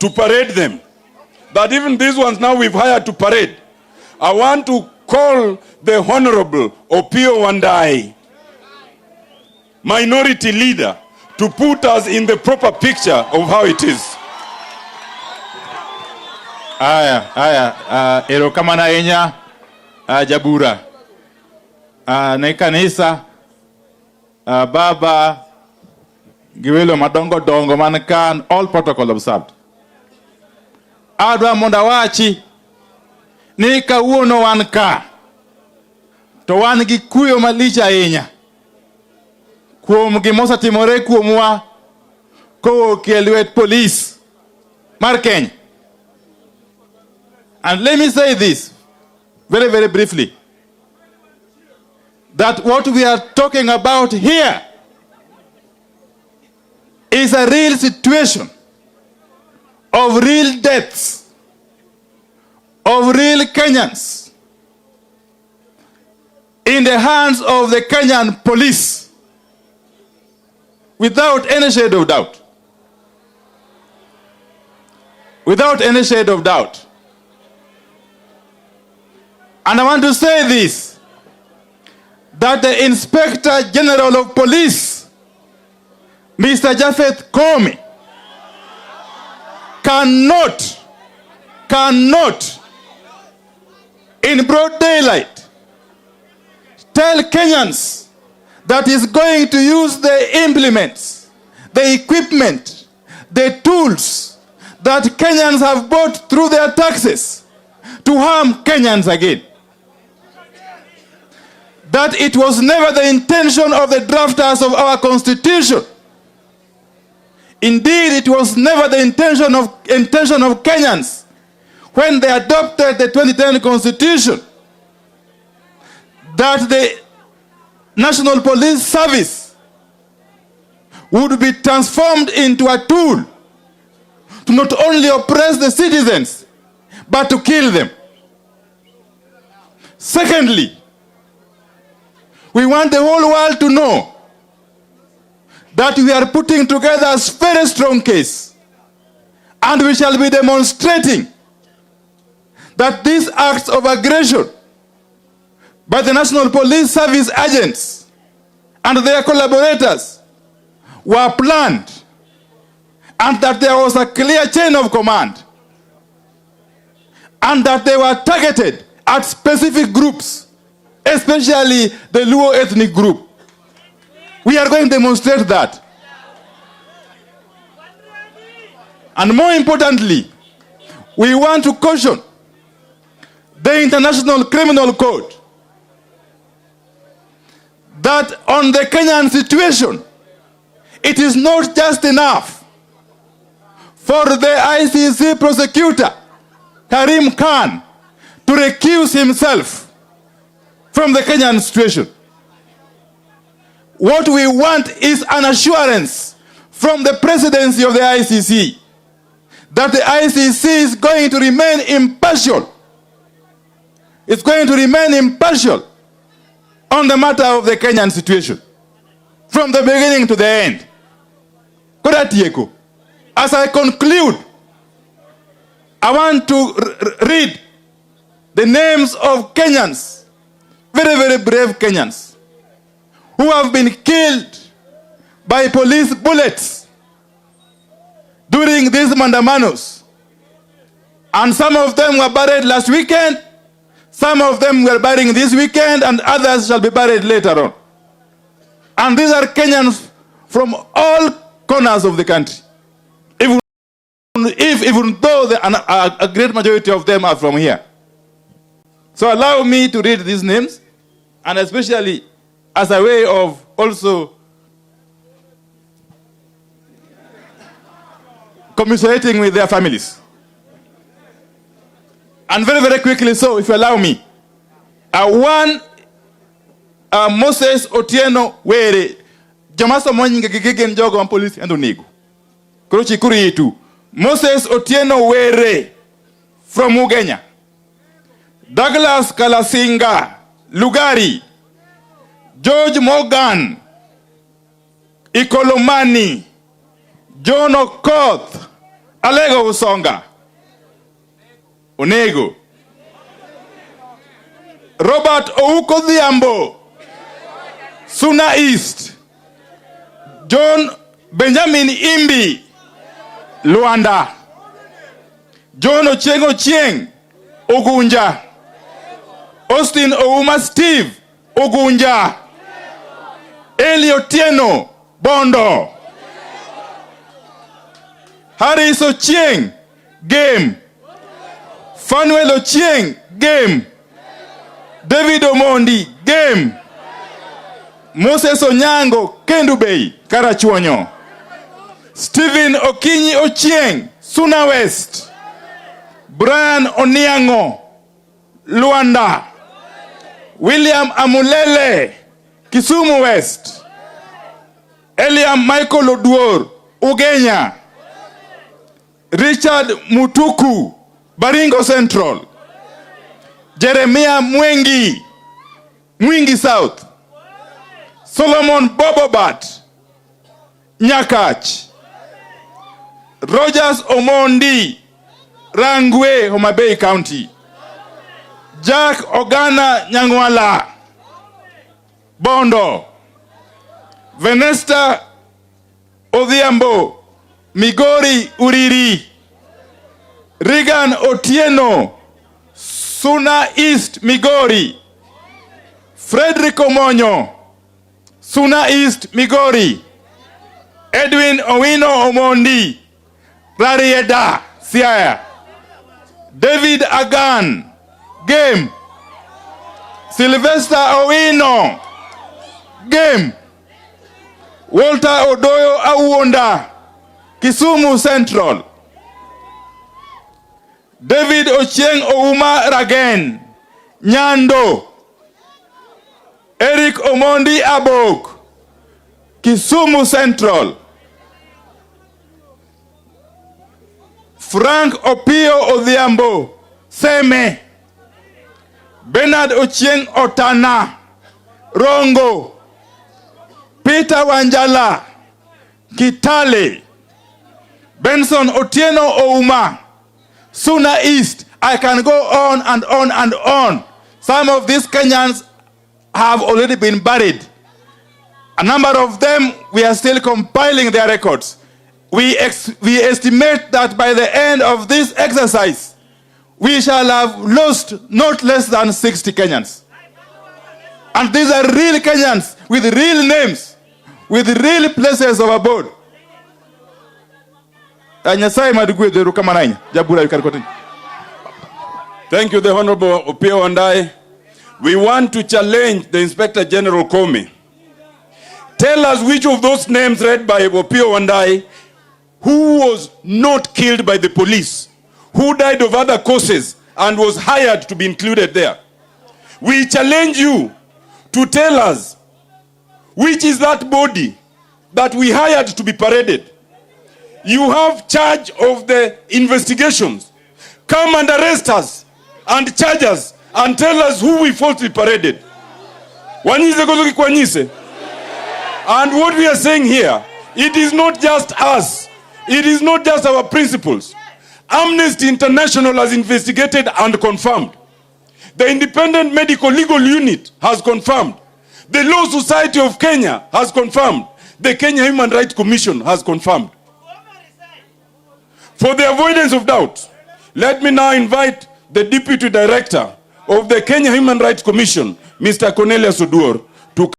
to parade them. But even these ones now we've hired to parade. I want to call the Honorable Opiyo Wandayi, minority leader, to put us in the proper picture of how it is. Ero kama na enya Jabura. Na kanisa baba giwelo madongo dongo mankan, all protocol observed. Adwa monda wachi ni kawuono wan ka to wan gi kuyo malicha ahinya kuom gimosa timore kuomwa kowuok e lwet police mar Kenya. And let me say this very, very briefly, that what we are talking about here is a real situation of real deaths, of real Kenyans in the hands of the Kenyan police, without any shade of doubt. Without any shade of doubt. And I want to say this, that the Inspector General of Police, Mr. Japhet KOOME, cannot, in broad daylight, tell Kenyans that is going to use the implements, the equipment, the tools that Kenyans have bought through their taxes to harm Kenyans again. That it was never the intention of the drafters of our constitution. Indeed, it was never the intention of Kenyans when they adopted the 2010 constitution that the National Police Service would be transformed into a tool to not only oppress the citizens, but to kill them. Secondly, we want the whole world to know that we are putting together a very strong case, and we shall be demonstrating that these acts of aggression by the National Police Service agents and their collaborators were planned, and that there was a clear chain of command, and that they were targeted at specific groups, especially the Luo ethnic group. We are going to demonstrate that. And more importantly, we want to caution the International Criminal Code that on the Kenyan situation, it is not just enough for the ICC prosecutor, Karim Khan, to recuse himself from the Kenyan situation. What we want is an assurance from the presidency of the ICC that the ICC is going to remain impartial. It's going to remain impartial on the matter of the Kenyan situation from the beginning to the end. As I conclude, I want to read the names of Kenyans, very, very brave Kenyans, who have been killed by police bullets during these Maandamanos. And some of them were buried last weekend, some of them were buried this weekend, and others shall be buried later on. And these are Kenyans from all corners of the country, even though a great majority of them are from here. So allow me to read these names, and especially as a way of also commiserating with their families. And very, very quickly, so if you allow me, one Moses Otieno Were, Jamaso Monyinga Gigen Jogo and Police and Unigo. Kuruchi Kuritu. Moses Otieno Were from Ugenya. Douglas Kalasinga, Lugari. George Morgan, Ikolomani, John Okoth, Alego Usonga, Onego, Robert Ouko Dhiambo, Suna East, John Benjamin Imbi, Luanda, John Ochengo Chieng, Ugunja, Austin Ouma Steve, Ugunja, Eli Otieno, Bondo, Harris Ochieng, Game, Fanuel Ochieng, Game, David Omondi, Game, Moses Onyango, Kendu Bay, Karachuonyo, Stephen Okinyi Ochieng, Suna West, Brian Oniango, Luanda, William Amulele, Kisumu West, Eliam Michael Oduor, Ugenya, Richard Mutuku, Baringo Central, Jeremiah Mwengi, Mwingi South, Solomon Bobobat, Nyakach, Rogers Omondi, Rangwe, Homa Bay County, Jack Ogana Nyangwala, Bondo, Venesta Odhiambo, Migori Uriri, Regan Otieno, Suna East Migori, Frederick Omonyo, Suna East Migori, Edwin Owino Omondi, Rarieda, Siaya, David Agan, Game, Sylvester Owino, Game, Walter Odoyo Awonda, Kisumu Central, David Ochieng Ouma Ragen, Nyando, Eric Omondi Abok, Kisumu Central, Frank Opio Odhiambo, Seme, Bernard Ochieng Otana, Rongo, Peter Wanjala, Kitale, Benson Otieno Ouma, Suna East. I can go on and on and on. Some of these Kenyans have already been buried. A number of them, we are still compiling their records. We estimate that by the end of this exercise, we shall have lost not less than 60 Kenyans. And these are real Kenyans with real names, with real places of abode. Thank you, the Honorable Opio Wandai. We want to challenge the Inspector General KOOME. Tell us which of those names read by Opio Wandai who was not killed by the police, who died of other causes and was hired to be included there. We challenge you to tell us which is that body that we hired to be paraded. You have charge of the investigations. Come and arrest us and charge us and tell us who we falsely paraded. And what we are saying here, it is not just us. It is not just our principles. Amnesty International has investigated and confirmed. The Independent Medical Legal Unit has confirmed. The Law Society of Kenya has confirmed. The Kenya Human Rights Commission has confirmed. For the avoidance of doubt, let me now invite the Deputy Director of the Kenya Human Rights Commission, Mr. Cornelius Oduor,